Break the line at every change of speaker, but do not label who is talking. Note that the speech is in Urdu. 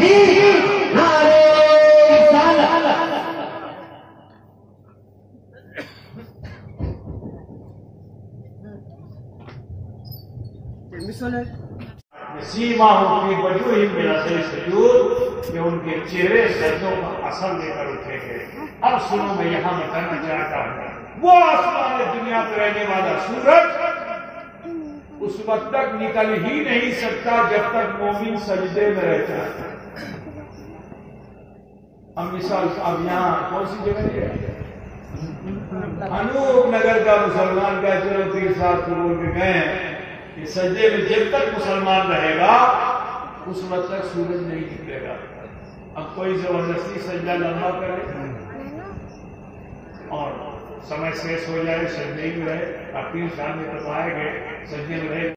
تکبیر نعرہ رسالت
سیماہم فی وجوہہم من اثر السجود کہ ان کے چہرے سجدوں کا اثر لے کر اٹھے گئے۔ اب سنو میں یہاں میں کرنا چاہتا ہوں، وہ آسمان دنیا پہ رہنے والا سورج اس وقت تک نکل ہی نہیں سکتا جب تک مومن سجدے میں رہتا ہے۔ اب مثال اب یہاں کون سی جگہ ہے؟ انوپ نگر کا مسلمان کا چلو 3 سال قبول کے گئے کہ سجدے میں جب تک مسلمان رہے گا اس وقت تک سورج نہیں نکلے گا۔ اب کوئی زبردستی سجدہ لمبا کرے اور سمے شیش ہو جائے، سجدے میں رہے، اب 3 سال میں تب آئے گئے سجدے میں رہے